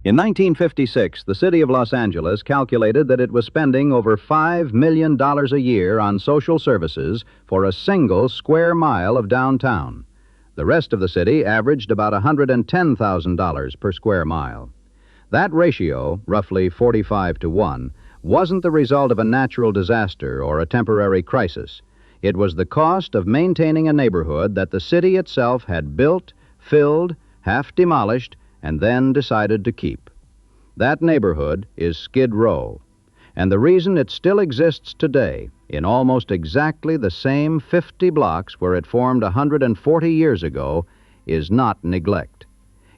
In 1956, the city of Los Angeles calculated that it was spending over $5 million a year on social services for a single square mile of downtown. The rest of the city averaged about $110,000 per square mile. That ratio, roughly 45 to 1, wasn't the result of a natural disaster or a temporary crisis. It was the cost of maintaining a neighborhood that the city itself had built, filled, half demolished, and then decided to keep. That neighborhood is Skid Row, and the reason it still exists today, in almost exactly the same 50 blocks where it formed 140 years ago, is not neglect.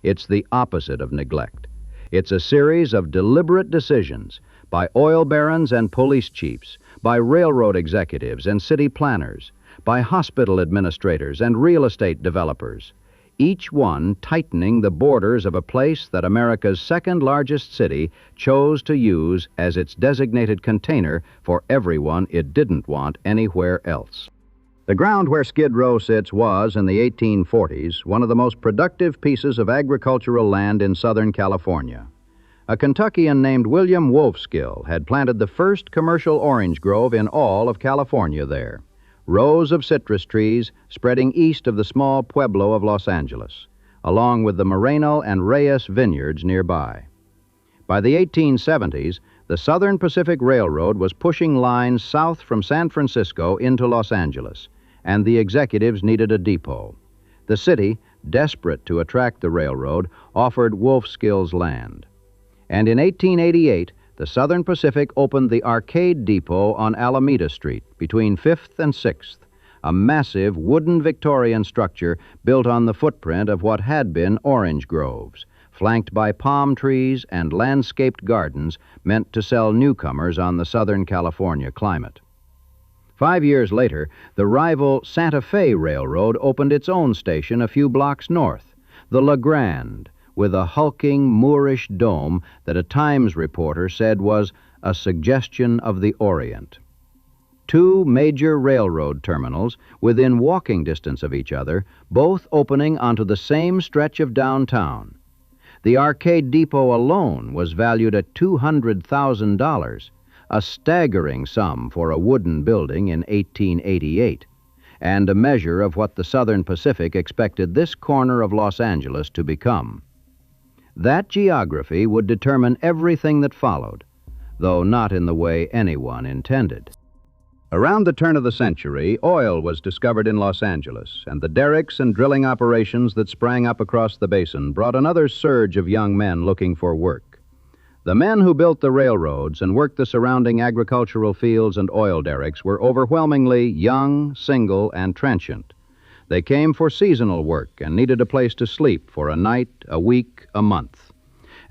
It's the opposite of neglect. It's a series of deliberate decisions by oil barons and police chiefs, by railroad executives and city planners, by hospital administrators and real estate developers, each one tightening the borders of a place that America's second-largest city chose to use as its designated container for everyone it didn't want anywhere else. The ground where Skid Row sits was, in the 1840s, one of the most productive pieces of agricultural land in Southern California. A Kentuckian named William Wolfskill had planted the first commercial orange grove in all of California there. Rows of citrus trees spreading east of the small pueblo of Los Angeles, along with the Moreno and Reyes vineyards nearby. By the 1870s, the Southern Pacific Railroad was pushing lines south from San Francisco into Los Angeles, and the executives needed a depot. The city, desperate to attract the railroad, offered Wolfskill's land. And in 1888, the Southern Pacific opened the Arcade Depot on Alameda Street between 5th and 6th, a massive wooden Victorian structure built on the footprint of what had been orange groves, flanked by palm trees and landscaped gardens meant to sell newcomers on the Southern California climate. 5 years later, the rival Santa Fe Railroad opened its own station a few blocks north, the La Grande, with a hulking Moorish dome that a Times reporter said was a suggestion of the Orient. Two major railroad terminals within walking distance of each other, both opening onto the same stretch of downtown. The Arcade Depot alone was valued at $200,000, a staggering sum for a wooden building in 1888, and a measure of what the Southern Pacific expected this corner of Los Angeles to become. That geography would determine everything that followed, though not in the way anyone intended. Around the turn of the century, oil was discovered in Los Angeles, and the derricks and drilling operations that sprang up across the basin brought another surge of young men looking for work. The men who built the railroads and worked the surrounding agricultural fields and oil derricks were overwhelmingly young, single, and transient. They came for seasonal work and needed a place to sleep for a night, a week, a month.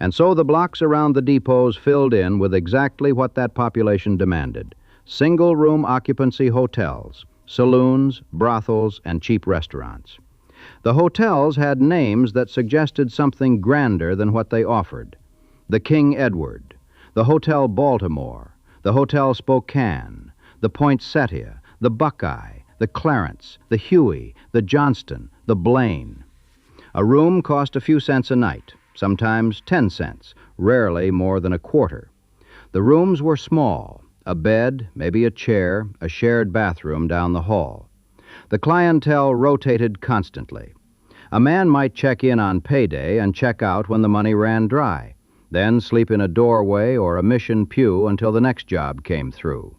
And so the blocks around the depots filled in with exactly what that population demanded: single-room occupancy hotels, saloons, brothels, and cheap restaurants. The hotels had names that suggested something grander than what they offered: the King Edward, the Hotel Baltimore, the Hotel Spokane, the Poinsettia, the Buckeye, the Clarence, the Huey, the Johnston, the Blaine. A room cost a few cents a night, sometimes 10 cents, rarely more than a quarter. The rooms were small, a bed, maybe a chair, a shared bathroom down the hall. The clientele rotated constantly. A man might check in on payday and check out when the money ran dry, then sleep in a doorway or a mission pew until the next job came through.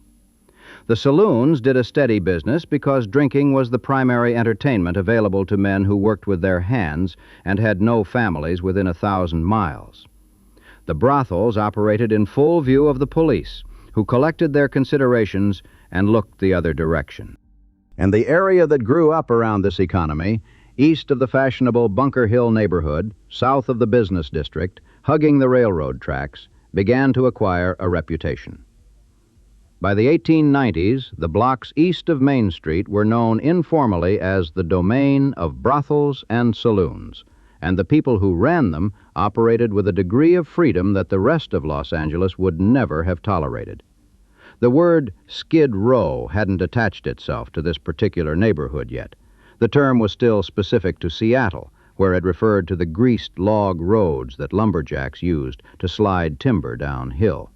The saloons did a steady business because drinking was the primary entertainment available to men who worked with their hands and had no families within 1,000 miles. The brothels operated in full view of the police, who collected their considerations and looked the other direction. And the area that grew up around this economy, east of the fashionable Bunker Hill neighborhood, south of the business district, hugging the railroad tracks, began to acquire a reputation. By the 1890s, the blocks east of Main Street were known informally as the domain of brothels and saloons, and the people who ran them operated with a degree of freedom that the rest of Los Angeles would never have tolerated. The word Skid Row hadn't attached itself to this particular neighborhood yet. The term was still specific to Seattle, where it referred to the greased log roads that lumberjacks used to slide timber downhill.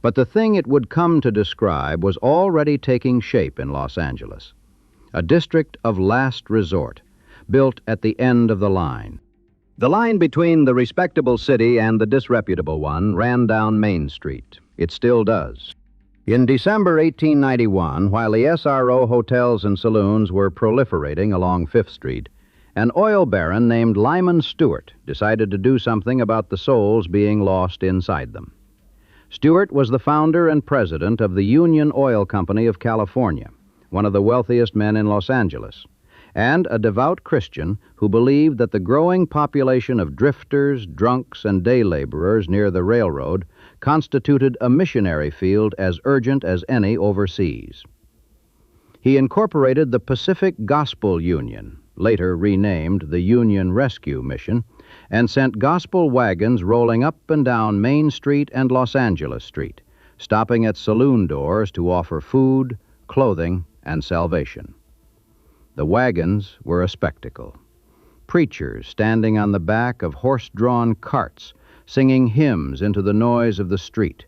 But the thing it would come to describe was already taking shape in Los Angeles. A district of last resort, built at the end of the line. The line between the respectable city and the disreputable one ran down Main Street. It still does. In December 1891, while the SRO hotels and saloons were proliferating along Fifth Street, an oil baron named Lyman Stewart decided to do something about the souls being lost inside them. Stewart was the founder and president of the Union Oil Company of California, one of the wealthiest men in Los Angeles, and a devout Christian who believed that the growing population of drifters, drunks, and day laborers near the railroad constituted a missionary field as urgent as any overseas. He incorporated the Pacific Gospel Union, later renamed the Union Rescue Mission, and sent gospel wagons rolling up and down Main Street and Los Angeles Street, stopping at saloon doors to offer food, clothing, and salvation. The wagons were a spectacle. Preachers standing on the back of horse-drawn carts, singing hymns into the noise of the street,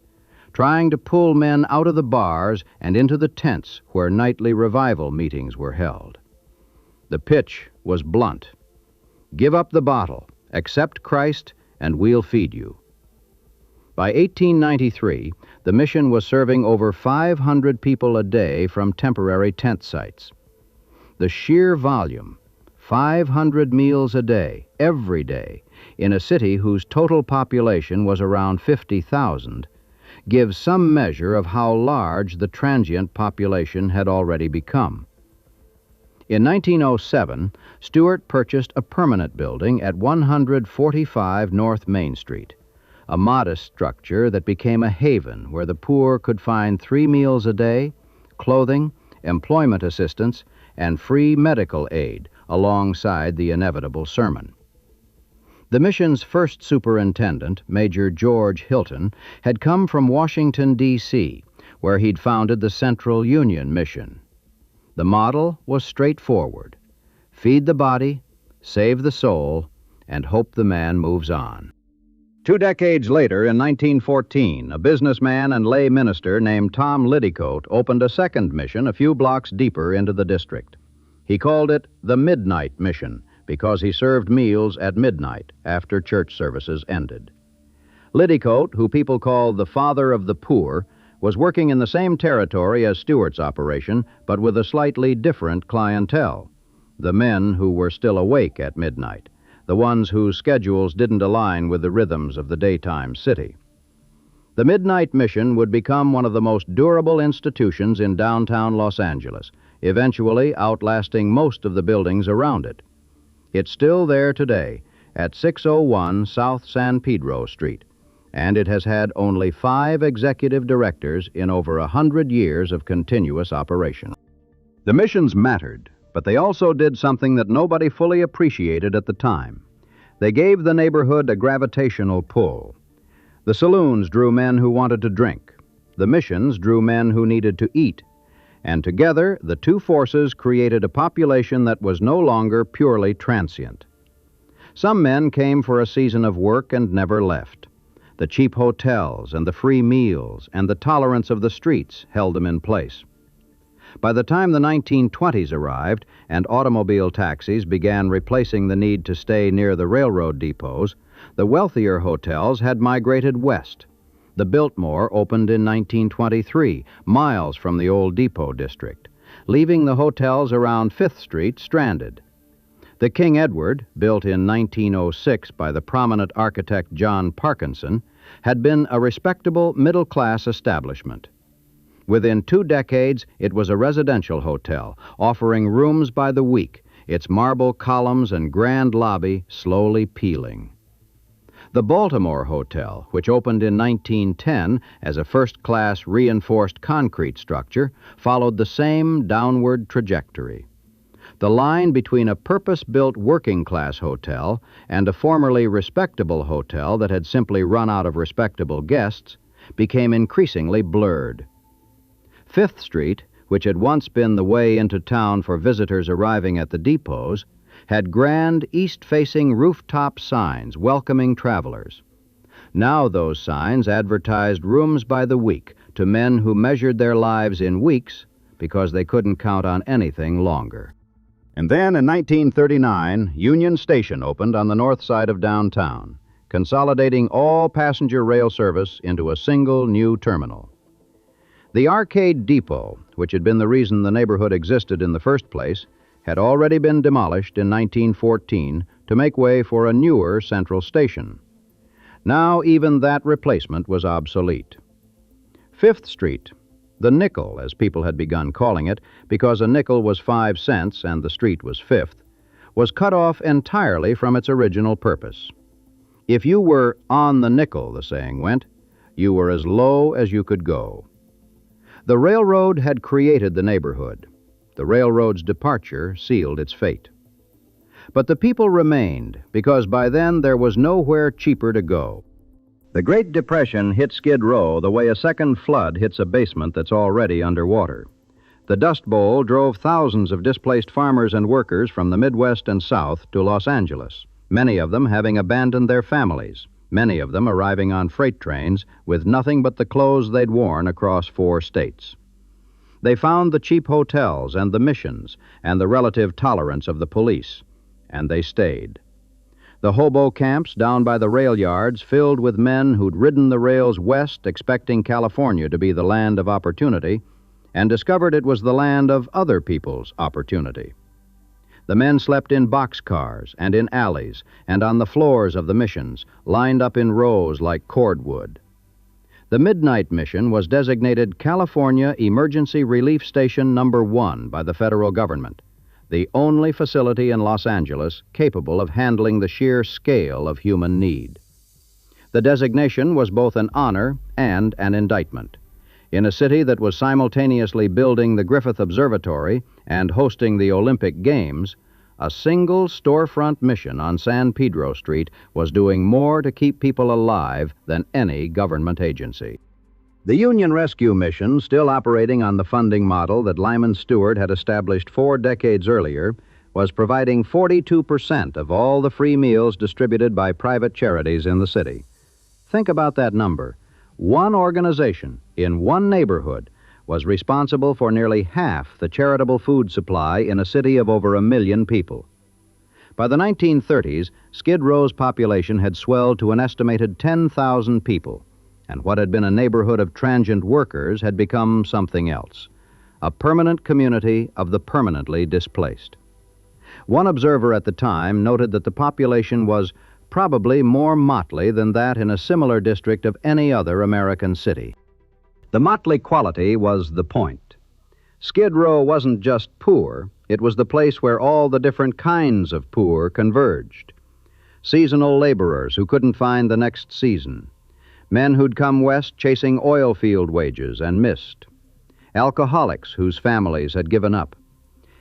trying to pull men out of the bars and into the tents where nightly revival meetings were held. The pitch was blunt. Give up the bottle, accept Christ, and we'll feed you. By 1893, the mission was serving over 500 people a day from temporary tent sites. The sheer volume, 500 meals a day, every day, in a city whose total population was around 50,000, gives some measure of how large the transient population had already become. In 1907, Stewart purchased a permanent building at 145 North Main Street, a modest structure that became a haven where the poor could find 3 meals a day, clothing, employment assistance, and free medical aid alongside the inevitable sermon. The mission's first superintendent, Major George Hilton, had come from Washington, D.C., where he'd founded the Central Union Mission. The model was straightforward: feed the body, save the soul, and hope the man moves on. 2 decades later, in 1914, a businessman and lay minister named Tom Liddycoat opened a second mission a few blocks deeper into the district. He called it the Midnight Mission because he served meals at midnight after church services ended. Liddycoat, who people called the Father of the Poor, was working in the same territory as Stewart's operation, but with a slightly different clientele: the men who were still awake at midnight, the ones whose schedules didn't align with the rhythms of the daytime city. The Midnight Mission would become one of the most durable institutions in downtown Los Angeles, eventually outlasting most of the buildings around it. It's still there today at 601 South San Pedro Street, and it has had only 5 executive directors in over 100 years of continuous operation. The missions mattered, but they also did something that nobody fully appreciated at the time. They gave the neighborhood a gravitational pull. The saloons drew men who wanted to drink. The missions drew men who needed to eat. And together, the two forces created a population that was no longer purely transient. Some men came for a season of work and never left. The cheap hotels and the free meals and the tolerance of the streets held them in place. By the time the 1920s arrived and automobile taxis began replacing the need to stay near the railroad depots, the wealthier hotels had migrated west. The Biltmore opened in 1923, miles from the old depot district, leaving the hotels around Fifth Street stranded. The King Edward, built in 1906 by the prominent architect John Parkinson, had been a respectable middle-class establishment. Within 2 decades, it was a residential hotel, offering rooms by the week, its marble columns and grand lobby slowly peeling. The Baltimore Hotel, which opened in 1910 as a first-class reinforced concrete structure, followed the same downward trajectory. The line between a purpose-built working-class hotel and a formerly respectable hotel that had simply run out of respectable guests became increasingly blurred. Fifth Street, which had once been the way into town for visitors arriving at the depots, had grand east-facing rooftop signs welcoming travelers. Now those signs advertised rooms by the week to men who measured their lives in weeks because they couldn't count on anything longer. And then in 1939, Union Station opened on the north side of downtown, consolidating all passenger rail service into a single new terminal. The Arcade Depot, which had been the reason the neighborhood existed in the first place, had already been demolished in 1914 to make way for a newer central station. Now even that replacement was obsolete. Fifth Street, the nickel, as people had begun calling it, because a nickel was 5 cents and the street was Fifth, was cut off entirely from its original purpose. If you were on the nickel, the saying went, you were as low as you could go. The railroad had created the neighborhood. The railroad's departure sealed its fate. But the people remained, because by then there was nowhere cheaper to go. The Great Depression hit Skid Row the way a second flood hits a basement that's already underwater. The Dust Bowl drove thousands of displaced farmers and workers from the Midwest and South to Los Angeles, many of them having abandoned their families, many of them arriving on freight trains with nothing but the clothes they'd worn across 4 states. They found the cheap hotels and the missions and the relative tolerance of the police, and they stayed. The hobo camps down by the rail yards filled with men who'd ridden the rails west expecting California to be the land of opportunity and discovered it was the land of other people's opportunity. The men slept in boxcars and in alleys and on the floors of the missions, lined up in rows like cordwood. The Midnight Mission was designated California Emergency Relief Station Number 1 by the federal government, the only facility in Los Angeles capable of handling the sheer scale of human need. The designation was both an honor and an indictment. In a city that was simultaneously building the Griffith Observatory and hosting the Olympic Games, a single storefront mission on San Pedro Street was doing more to keep people alive than any government agency. The Union Rescue Mission, still operating on the funding model that Lyman Stewart had established 4 decades earlier, was providing 42% of all the free meals distributed by private charities in the city. Think about that number. One organization in one neighborhood was responsible for nearly half the charitable food supply in a city of over 1 million people. By the 1930s, Skid Row's population had swelled to an estimated 10,000 people, and what had been a neighborhood of transient workers had become something else, a permanent community of the permanently displaced. One observer at the time noted that the population was probably more motley than that in a similar district of any other American city. The motley quality was the point. Skid Row wasn't just poor, it was the place where all the different kinds of poor converged. Seasonal laborers who couldn't find the next season, men who'd come west chasing oil field wages and missed, alcoholics whose families had given up,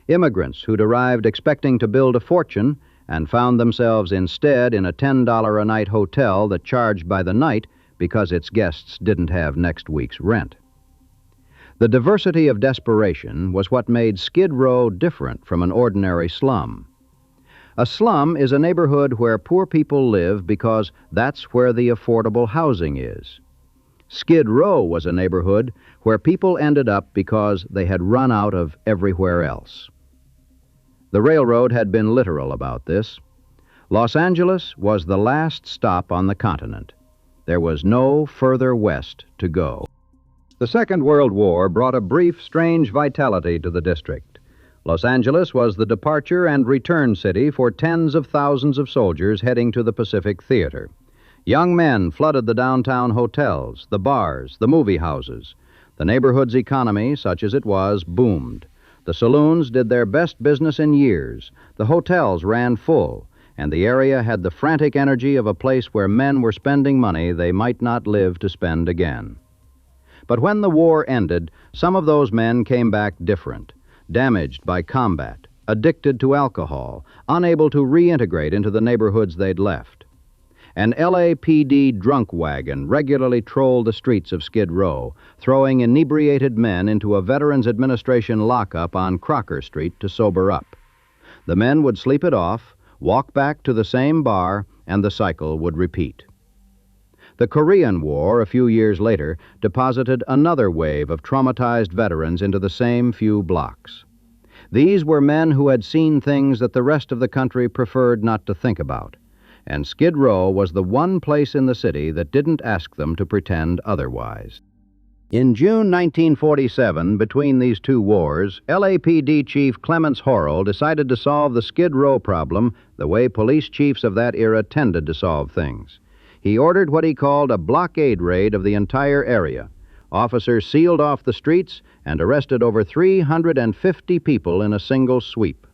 immigrants who'd arrived expecting to build a fortune and found themselves instead in a $10 a night hotel that charged by the night because its guests didn't have next week's rent. The diversity of desperation was what made Skid Row different from an ordinary slum. A slum is a neighborhood where poor people live because that's where the affordable housing is. Skid Row was a neighborhood where people ended up because they had run out of everywhere else. The railroad had been literal about this. Los Angeles was the last stop on the continent. There was no further west to go. The Second World War brought a brief, strange vitality to the district. Los Angeles was the departure and return city for tens of thousands of soldiers heading to the Pacific Theater. Young men flooded the downtown hotels, the bars, the movie houses. The neighborhood's economy, such as it was, boomed. The saloons did their best business in years. The hotels ran full, and the area had the frantic energy of a place where men were spending money they might not live to spend again. But when the war ended, some of those men came back different, damaged by combat, addicted to alcohol, unable to reintegrate into the neighborhoods they'd left. An LAPD drunk wagon regularly trolled the streets of Skid Row, throwing inebriated men into a Veterans Administration lockup on Crocker Street to sober up. The men would sleep it off, walk back to the same bar, and the cycle would repeat. The Korean War, a few years later, deposited another wave of traumatized veterans into the same few blocks. These were men who had seen things that the rest of the country preferred not to think about, and Skid Row was the one place in the city that didn't ask them to pretend otherwise. In June 1947, between these two wars, LAPD Chief Clements Horrell decided to solve the Skid Row problem the way police chiefs of that era tended to solve things. He ordered what he called a blockade raid of the entire area. Officers sealed off the streets and arrested over 350 people in a single sweep.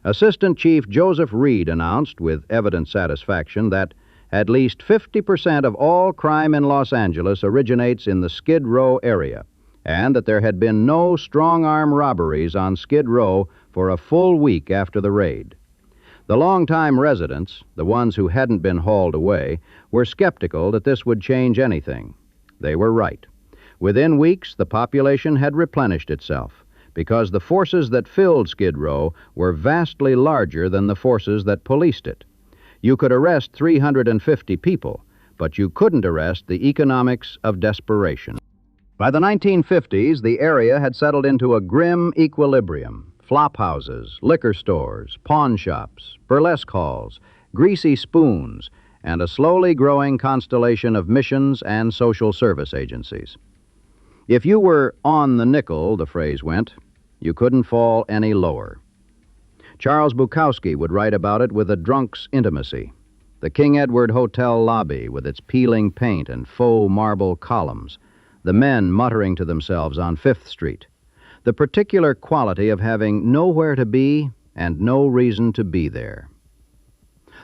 Assistant Chief Joseph Reed announced, with evident satisfaction, that at least 50% of all crime in Los Angeles originates in the Skid Row area, and that there had been no strong-arm robberies on Skid Row for a full week after the raid. The longtime residents, the ones who hadn't been hauled away, were skeptical that this would change anything. They were right. Within weeks, the population had replenished itself, because the forces that filled Skid Row were vastly larger than the forces that policed it. You could arrest 350 people, but you couldn't arrest the economics of desperation. By the 1950s, the area had settled into a grim equilibrium. Flop houses, liquor stores, pawn shops, burlesque halls, greasy spoons, and a slowly growing constellation of missions and social service agencies. If you were on the nickel, the phrase went, you couldn't fall any lower. Charles Bukowski would write about it with a drunk's intimacy. The King Edward Hotel lobby with its peeling paint and faux marble columns, the men muttering to themselves on Fifth Street, the particular quality of having nowhere to be and no reason to be there.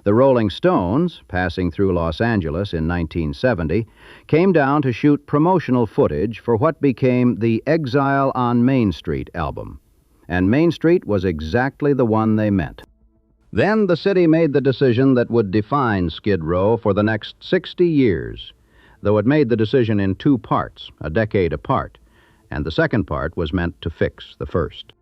The Rolling Stones, passing through Los Angeles in 1970, came down to shoot promotional footage for what became the Exile on Main Street album, and Main Street was exactly the one they meant. Then the city made the decision that would define Skid Row for the next 60 years, though it made the decision in two parts, a decade apart, and the second part was meant to fix the first.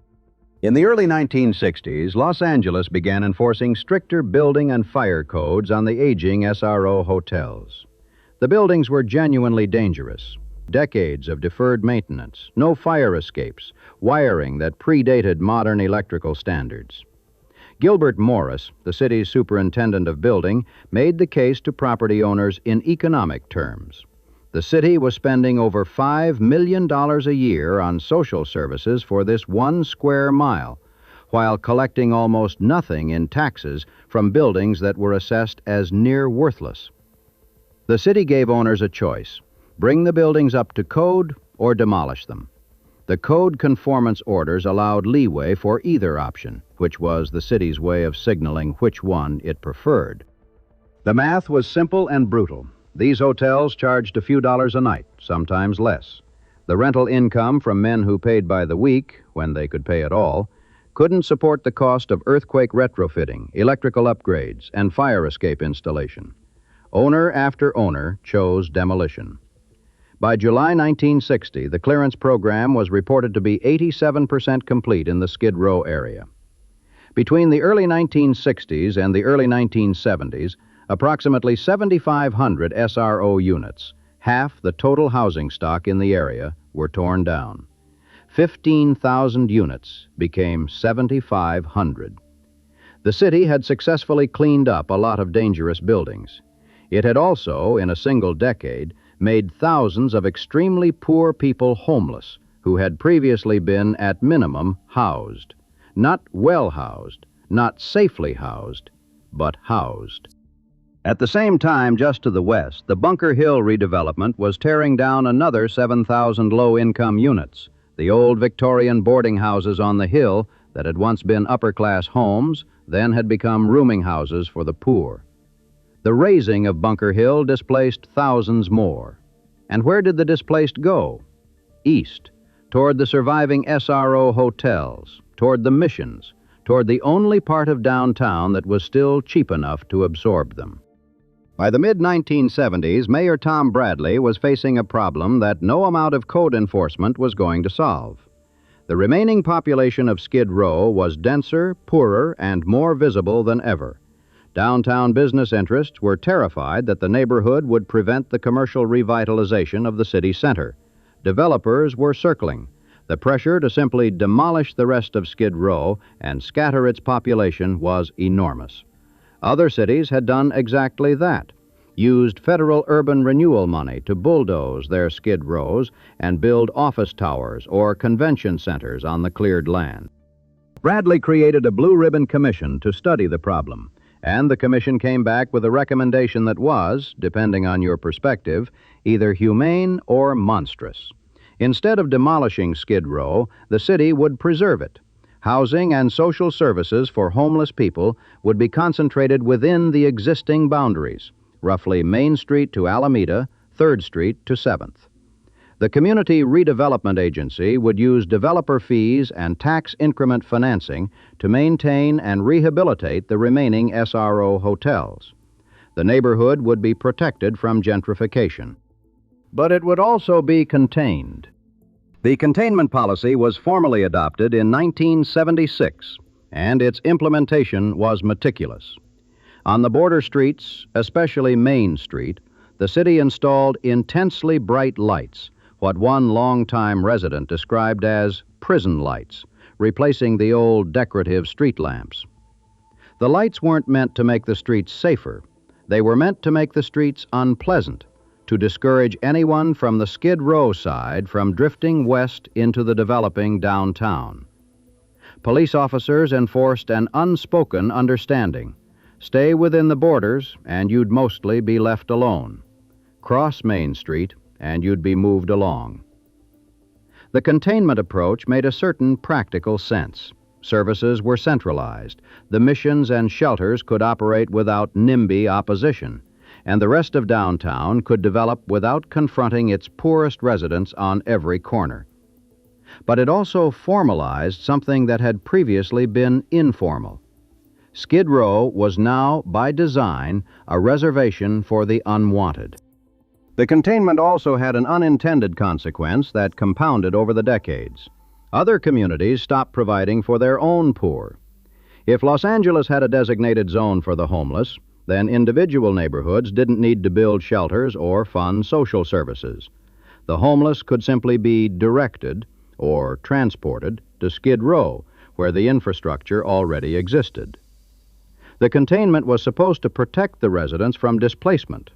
In the early 1960s, Los Angeles began enforcing stricter building and fire codes on the aging SRO hotels. The buildings were genuinely dangerous. Decades of deferred maintenance, no fire escapes, wiring that predated modern electrical standards. Gilbert Morris, the city's superintendent of building, made the case to property owners in economic terms. The city was spending over $5 million a year on social services for this 1 square mile, while collecting almost nothing in taxes from buildings that were assessed as near worthless. The city gave owners a choice: bring the buildings up to code or demolish them. The code conformance orders allowed leeway for either option, which was the city's way of signaling which one it preferred. The math was simple and brutal. These hotels charged a few dollars a night, sometimes less. The rental income from men who paid by the week, when they could pay at all, couldn't support the cost of earthquake retrofitting, electrical upgrades, and fire escape installation. Owner after owner chose demolition. By July 1960, the clearance program was reported to be 87% complete in the Skid Row area. Between the early 1960s and the early 1970s, approximately 7,500 SRO units, half the total housing stock in the area, were torn down. 15,000 units became 7,500. The city had successfully cleaned up a lot of dangerous buildings. It had also, in a single decade, made thousands of extremely poor people homeless who had previously been, at minimum, housed. Not well housed, not safely housed, but housed. At the same time, just to the west, the Bunker Hill redevelopment was tearing down another 7,000 low-income units, the old Victorian boarding houses on the hill that had once been upper-class homes, then had become rooming houses for the poor. The razing of Bunker Hill displaced thousands more. And where did the displaced go? East, toward the surviving SRO hotels, toward the missions, toward the only part of downtown that was still cheap enough to absorb them. By the mid-1970s, Mayor Tom Bradley was facing a problem that no amount of code enforcement was going to solve. The remaining population of Skid Row was denser, poorer, and more visible than ever. Downtown business interests were terrified that the neighborhood would prevent the commercial revitalization of the city center. Developers were circling. The pressure to simply demolish the rest of Skid Row and scatter its population was enormous. Other cities had done exactly that, used federal urban renewal money to bulldoze their Skid Rows and build office towers or convention centers on the cleared land. Bradley created a Blue Ribbon Commission to study the problem, and the commission came back with a recommendation that was, depending on your perspective, either humane or monstrous. Instead of demolishing Skid Row, the city would preserve it. Housing and social services for homeless people would be concentrated within the existing boundaries, roughly Main Street to Alameda, 3rd Street to 7th. The Community Redevelopment Agency would use developer fees and tax increment financing to maintain and rehabilitate the remaining SRO hotels. The neighborhood would be protected from gentrification. But it would also be contained. The containment policy was formally adopted in 1976, and its implementation was meticulous. On the border streets, especially Main Street, the city installed intensely bright lights, what one longtime resident described as prison lights, replacing the old decorative street lamps. The lights weren't meant to make the streets safer. They were meant to make the streets unpleasant, to discourage anyone from the Skid Row side from drifting west into the developing downtown. Police officers enforced an unspoken understanding. Stay within the borders, and you'd mostly be left alone. Cross Main Street, and you'd be moved along. The containment approach made a certain practical sense. Services were centralized. The missions and shelters could operate without NIMBY opposition, and the rest of downtown could develop without confronting its poorest residents on every corner. But it also formalized something that had previously been informal. Skid Row was now, by design, a reservation for the unwanted. The containment also had an unintended consequence that compounded over the decades. Other communities stopped providing for their own poor. If Los Angeles had a designated zone for the homeless, then individual neighborhoods didn't need to build shelters or fund social services. The homeless could simply be directed or transported to Skid Row, where the infrastructure already existed. The containment was supposed to protect the residents from displacement.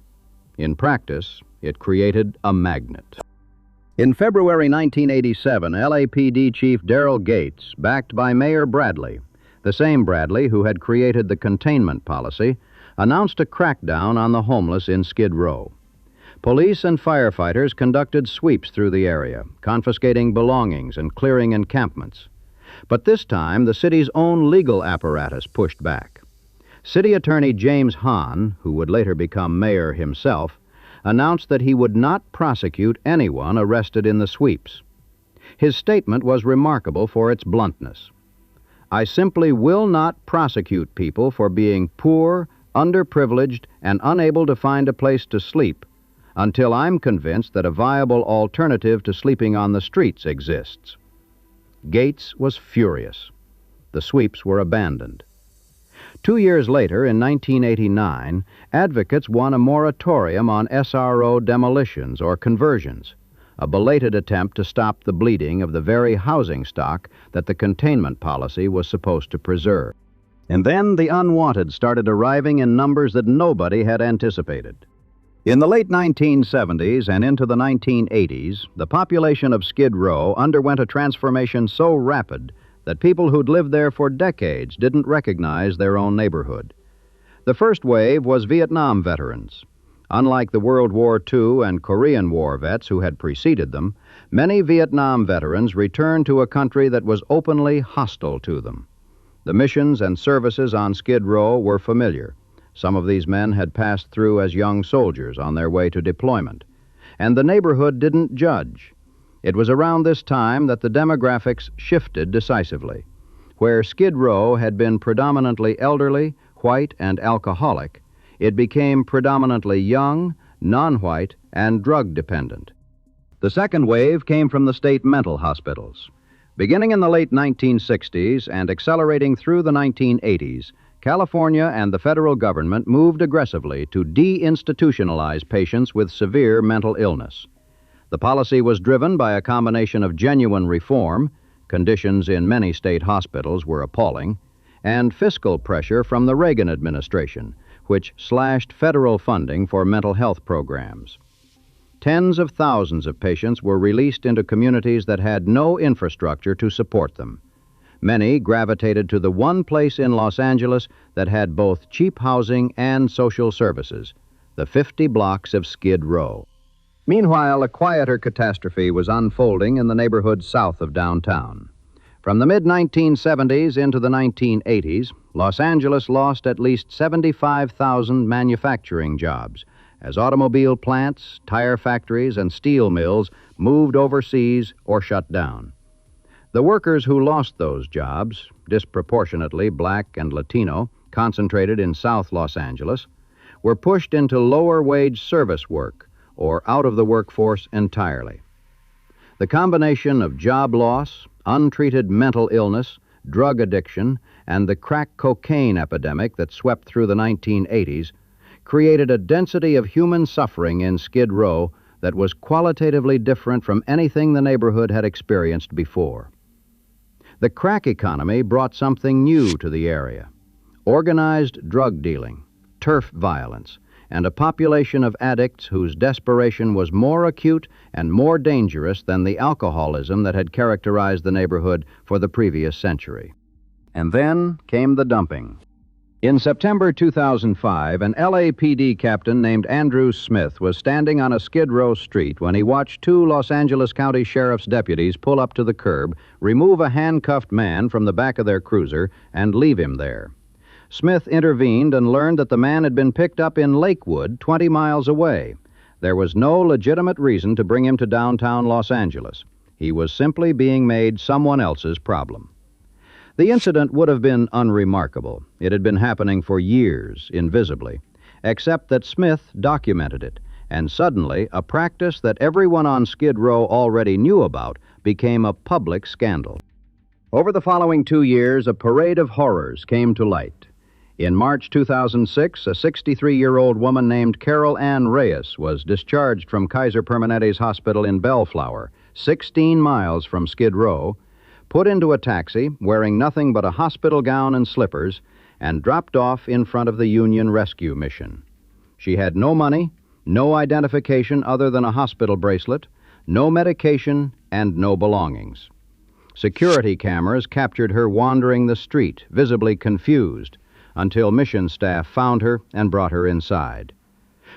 In practice, it created a magnet. In February 1987, LAPD Chief Darrell Gates, backed by Mayor Bradley, the same Bradley who had created the containment policy, announced a crackdown on the homeless in Skid Row. Police and firefighters conducted sweeps through the area, confiscating belongings and clearing encampments. But this time, the city's own legal apparatus pushed back. City Attorney James Hahn, who would later become mayor himself, announced that he would not prosecute anyone arrested in the sweeps. His statement was remarkable for its bluntness. "I simply will not prosecute people for being poor, underprivileged, and unable to find a place to sleep until I'm convinced that a viable alternative to sleeping on the streets exists." Gates was furious. The sweeps were abandoned. 2 years later, in 1989, advocates won a moratorium on SRO demolitions or conversions, a belated attempt to stop the bleeding of the very housing stock that the containment policy was supposed to preserve. And then the unwanted started arriving in numbers that nobody had anticipated. In the late 1970s and into the 1980s, the population of Skid Row underwent a transformation so rapid that people who'd lived there for decades didn't recognize their own neighborhood. The first wave was Vietnam veterans. Unlike the World War II and Korean War vets who had preceded them, many Vietnam veterans returned to a country that was openly hostile to them. The missions and services on Skid Row were familiar. Some of these men had passed through as young soldiers on their way to deployment. And the neighborhood didn't judge. It was around this time that the demographics shifted decisively. Where Skid Row had been predominantly elderly, white, and alcoholic, it became predominantly young, non-white, and drug-dependent. The second wave came from the state mental hospitals. Beginning in the late 1960s and accelerating through the 1980s, California and the federal government moved aggressively to deinstitutionalize patients with severe mental illness. The policy was driven by a combination of genuine reform — conditions in many state hospitals were appalling — and fiscal pressure from the Reagan administration, which slashed federal funding for mental health programs. Tens of thousands of patients were released into communities that had no infrastructure to support them. Many gravitated to the one place in Los Angeles that had both cheap housing and social services, the 50 blocks of Skid Row. Meanwhile, a quieter catastrophe was unfolding in the neighborhood south of downtown. From the mid-1970s into the 1980s, Los Angeles lost at least 75,000 manufacturing jobs as automobile plants, tire factories, and steel mills moved overseas or shut down. The workers who lost those jobs, disproportionately black and Latino, concentrated in South Los Angeles, were pushed into lower-wage service work or out of the workforce entirely. The combination of job loss, untreated mental illness, drug addiction, and the crack cocaine epidemic that swept through the 1980s created a density of human suffering in Skid Row that was qualitatively different from anything the neighborhood had experienced before. The crack economy brought something new to the area: organized drug dealing, turf violence, and a population of addicts whose desperation was more acute and more dangerous than the alcoholism that had characterized the neighborhood for the previous century. And then came the dumping. In September 2005, an LAPD captain named Andrew Smith was standing on a Skid Row street when he watched two Los Angeles County Sheriff's deputies pull up to the curb, remove a handcuffed man from the back of their cruiser, and leave him there. Smith intervened and learned that the man had been picked up in Lakewood, 20 miles away. There was no legitimate reason to bring him to downtown Los Angeles. He was simply being made someone else's problem. The incident would have been unremarkable. It had been happening for years, invisibly, except that Smith documented it, and suddenly a practice that everyone on Skid Row already knew about became a public scandal. Over the following 2 years, a parade of horrors came to light. In March 2006, a 63-year-old woman named Carol Ann Reyes was discharged from Kaiser Permanente's hospital in Bellflower, 16 miles from Skid Row, put into a taxi wearing nothing but a hospital gown and slippers, and dropped off in front of the Union Rescue Mission. She had no money, no identification other than a hospital bracelet, no medication, and no belongings. Security cameras captured her wandering the street, visibly confused, until mission staff found her and brought her inside.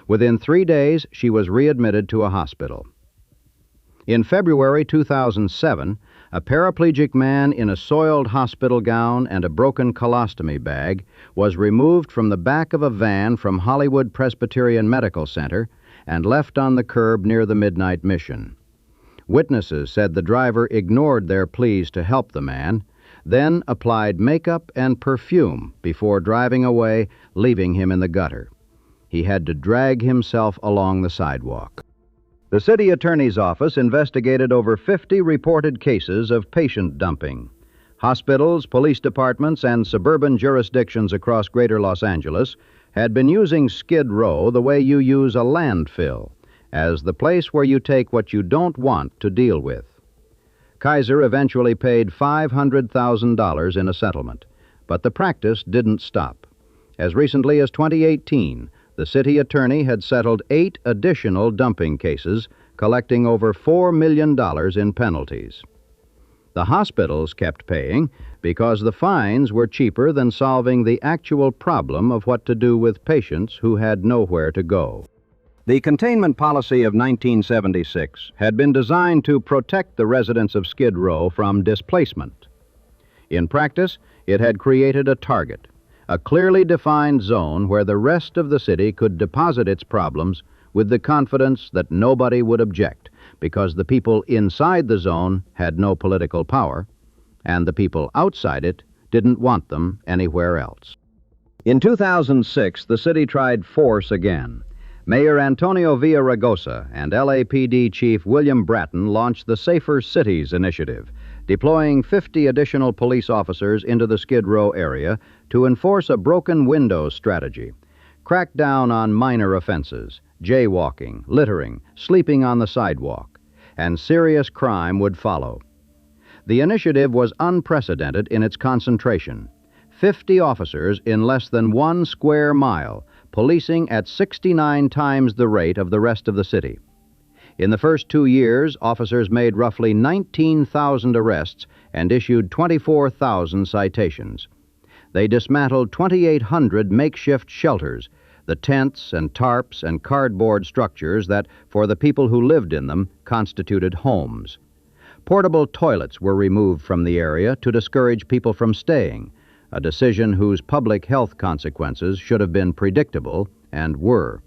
Within 3 days, she was readmitted to a hospital. In February 2007, a paraplegic man in a soiled hospital gown and a broken colostomy bag was removed from the back of a van from Hollywood Presbyterian Medical Center and left on the curb near the Midnight Mission. Witnesses said the driver ignored their pleas to help the man, then applied makeup and perfume before driving away, leaving him in the gutter. He had to drag himself along the sidewalk. The city attorney's office investigated over 50 reported cases of patient dumping. Hospitals, police departments, and suburban jurisdictions across greater Los Angeles had been using Skid Row the way you use a landfill, as the place where you take what you don't want to deal with. Kaiser eventually paid $500,000 in a settlement, but the practice didn't stop. As recently as 2018, the city attorney had settled 8 additional dumping cases, collecting over $4 million in penalties. The hospitals kept paying because the fines were cheaper than solving the actual problem of what to do with patients who had nowhere to go. The containment policy of 1976 had been designed to protect the residents of Skid Row from displacement. In practice, it had created a target, a clearly defined zone where the rest of the city could deposit its problems with the confidence that nobody would object, because the people inside the zone had no political power, and the people outside it didn't want them anywhere else. In 2006, the city tried force again. Mayor Antonio Villaraigosa and LAPD Chief William Bratton launched the Safer Cities Initiative, deploying 50 additional police officers into the Skid Row area to enforce a broken windows strategy, crack down on minor offenses, jaywalking, littering, sleeping on the sidewalk, and serious crime would follow. The initiative was unprecedented in its concentration. 50 officers in less than 1 square mile, policing at 69 times the rate of the rest of the city. In the first 2 years, officers made roughly 19,000 arrests and issued 24,000 citations. They dismantled 2,800 makeshift shelters, the tents and tarps and cardboard structures that, for the people who lived in them, constituted homes. Portable toilets were removed from the area to discourage people from staying, a decision whose public health consequences should have been predictable and were.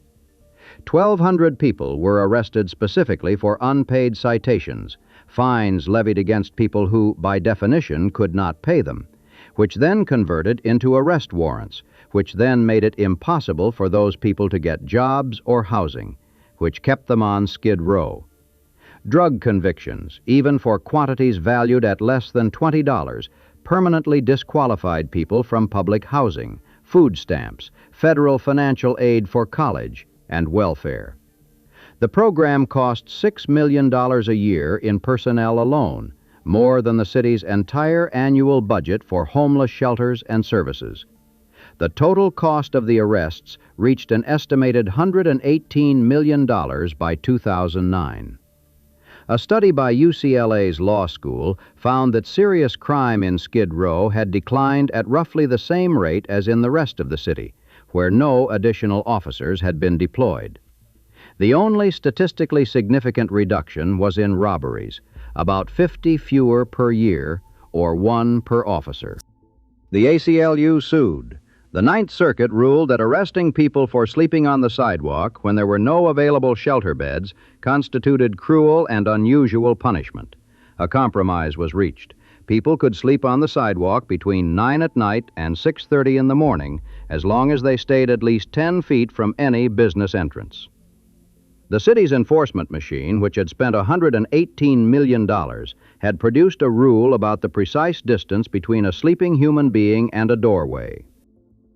1,200 people were arrested specifically for unpaid citations, fines levied against people who, by definition, could not pay them, which then converted into arrest warrants, which then made it impossible for those people to get jobs or housing, which kept them on Skid Row. Drug convictions, even for quantities valued at less than $20, permanently disqualified people from public housing, food stamps, federal financial aid for college, and welfare. The program cost $6 million a year in personnel alone, more than the city's entire annual budget for homeless shelters and services. The total cost of the arrests reached an estimated $118 million by 2009. A study by UCLA's law school found that serious crime in Skid Row had declined at roughly the same rate as in the rest of the city, where no additional officers had been deployed. The only statistically significant reduction was in robberies, about 50 fewer per year, or 1 per officer. The ACLU sued. The Ninth Circuit ruled that arresting people for sleeping on the sidewalk when there were no available shelter beds constituted cruel and unusual punishment. A compromise was reached. People could sleep on the sidewalk between 9 at night and 6:30 in the morning, as long as they stayed at least 10 feet from any business entrance. The city's enforcement machine, which had spent $118 million, had produced a rule about the precise distance between a sleeping human being and a doorway.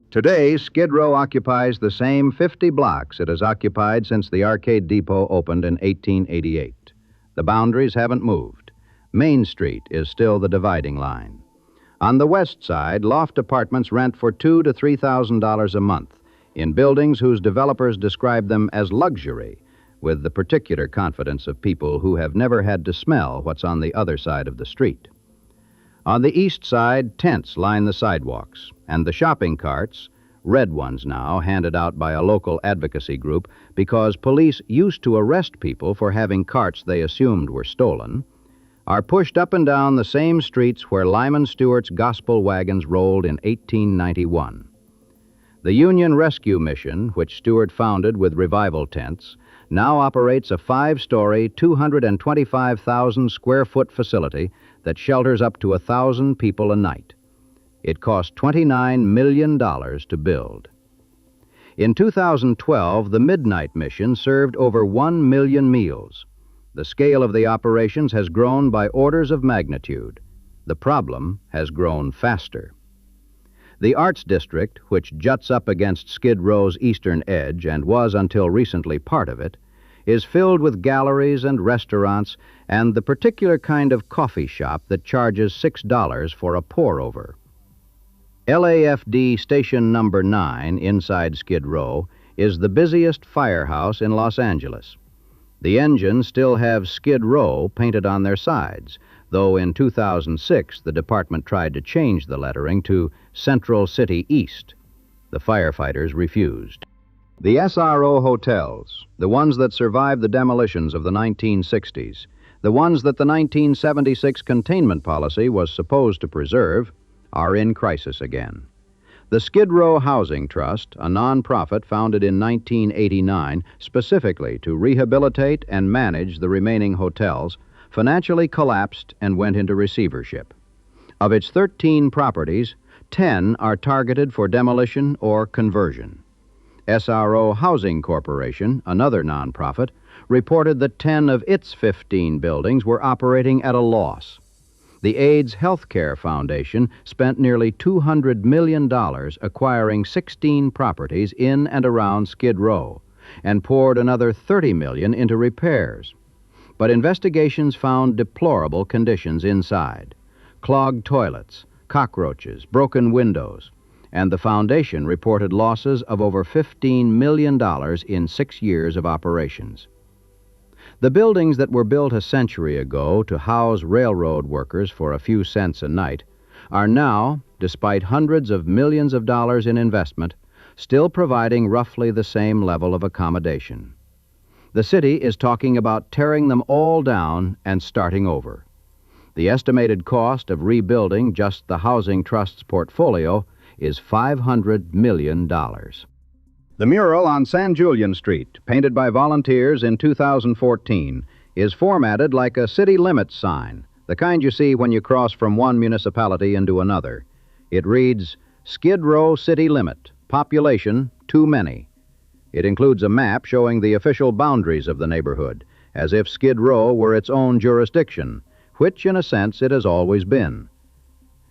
Today, Skid Row occupies the same 50 blocks it has occupied since the Arcade Depot opened in 1888. The boundaries haven't moved. Main Street is still the dividing line. On the west side, loft apartments rent for $2,000 to $3,000 a month in buildings whose developers describe them as luxury, with the particular confidence of people who have never had to smell what's on the other side of the street. On the east side, tents line the sidewalks, and the shopping carts, red ones now, handed out by a local advocacy group because police used to arrest people for having carts they assumed were stolen, are pushed up and down the same streets where Lyman Stewart's gospel wagons rolled in 1891. The Union Rescue Mission, which Stewart founded with revival tents, now operates a 5-story, 225,000-square-foot facility that shelters up to 1,000 people a night. It cost $29 million to build. In 2012, the Midnight Mission served over 1 million meals. The scale of the operations has grown by orders of magnitude. The problem has grown faster. The Arts District, which juts up against Skid Row's eastern edge and was until recently part of it, is filled with galleries and restaurants and the particular kind of coffee shop that charges $6 for a pour-over. LAFD Station Number 9 inside Skid Row is the busiest firehouse in Los Angeles. The engines still have Skid Row painted on their sides, though in 2006 the department tried to change the lettering to Central City East. The firefighters refused. The SRO hotels, the ones that survived the demolitions of the 1960s, the ones that the 1976 containment policy was supposed to preserve, are in crisis again. The Skid Row Housing Trust, a nonprofit founded in 1989 specifically to rehabilitate and manage the remaining hotels, financially collapsed and went into receivership. Of its 13 properties, 10 are targeted for demolition or conversion. SRO Housing Corporation, another nonprofit, reported that 10 of its 15 buildings were operating at a loss. The AIDS Healthcare Foundation spent nearly $200 million acquiring 16 properties in and around Skid Row and poured another $30 million into repairs. But investigations found deplorable conditions inside: clogged toilets, cockroaches, broken windows, and the foundation reported losses of over $15 million in 6 years of operations. The buildings that were built a century ago to house railroad workers for a few cents a night are now, despite hundreds of millions of dollars in investment, still providing roughly the same level of accommodation. The city is talking about tearing them all down and starting over. The estimated cost of rebuilding just the Housing Trust's portfolio is $500 million. The mural on San Julian Street, painted by volunteers in 2014, is formatted like a city limits sign, the kind you see when you cross from one municipality into another. It reads, "Skid Row City Limit, Population Too Many." It includes a map showing the official boundaries of the neighborhood, as if Skid Row were its own jurisdiction, which in a sense it has always been.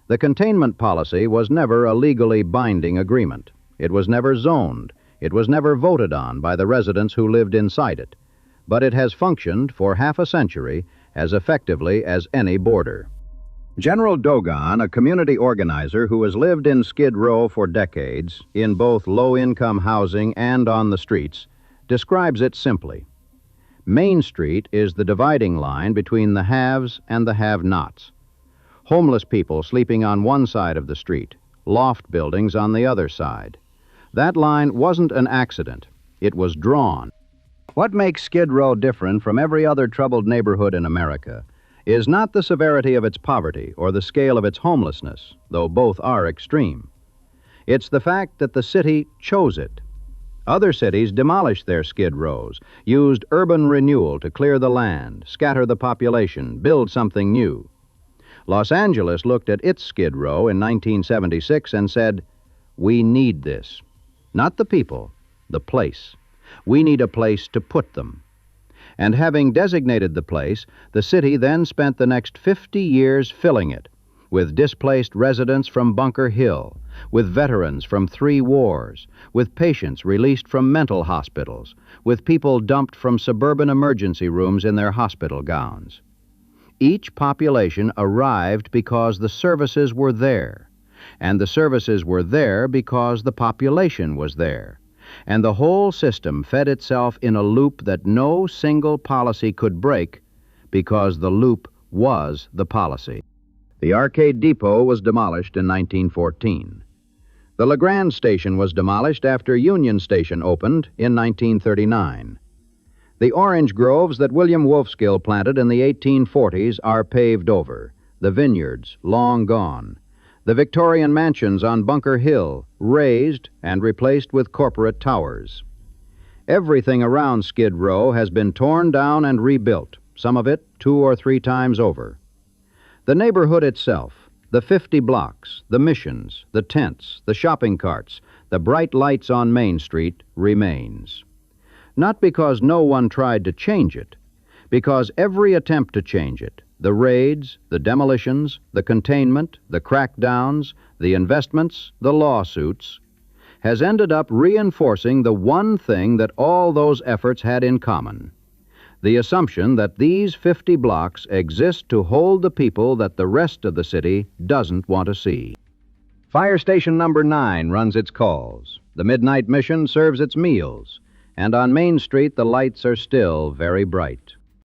The containment policy was never a legally binding agreement. It was never zoned. It was never voted on by the residents who lived inside it, but it has functioned for half a century as effectively as any border. General Dogon, a community organizer who has lived in Skid Row for decades, in both low-income housing and on the streets, describes it simply. Main Street is the dividing line between the haves and the have-nots. Homeless people sleeping on one side of the street, loft buildings on the other side. That line wasn't an accident. It was drawn. What makes Skid Row different from every other troubled neighborhood in America is not the severity of its poverty or the scale of its homelessness, though both are extreme. It's the fact that the city chose it. Other cities demolished their Skid Rows, used urban renewal to clear the land, scatter the population, build something new. Los Angeles looked at its Skid Row in 1976 and said, "We need this." Not the people, the place. We need a place to put them. And having designated the place, the city then spent the next 50 years filling it, with displaced residents from Bunker Hill, with veterans from 3 wars, with patients released from mental hospitals, with people dumped from suburban emergency rooms in their hospital gowns. Each population arrived because the services were there, and the services were there because the population was there, and the whole system fed itself in a loop that no single policy could break because the loop was the policy. The Arcade Depot was demolished in 1914. The LeGrand Station was demolished after Union Station opened in 1939. The orange groves that William Wolfskill planted in the 1840s are paved over, the vineyards long gone, the Victorian mansions on Bunker Hill razed and replaced with corporate towers. Everything around Skid Row has been torn down and rebuilt, some of it 2 or 3 times over. The neighborhood itself, the 50 blocks, the missions, the tents, the shopping carts, the bright lights on Main Street remains. Not because no one tried to change it, because every attempt to change it, the raids, the demolitions, the containment, the crackdowns, the investments, the lawsuits, has ended up reinforcing the one thing that all those efforts had in common: the assumption that these 50 blocks exist to hold the people that the rest of the city doesn't want to see. Fire Station Number 9 runs its calls. The Midnight Mission serves its meals. And on Main Street, the lights are still very bright.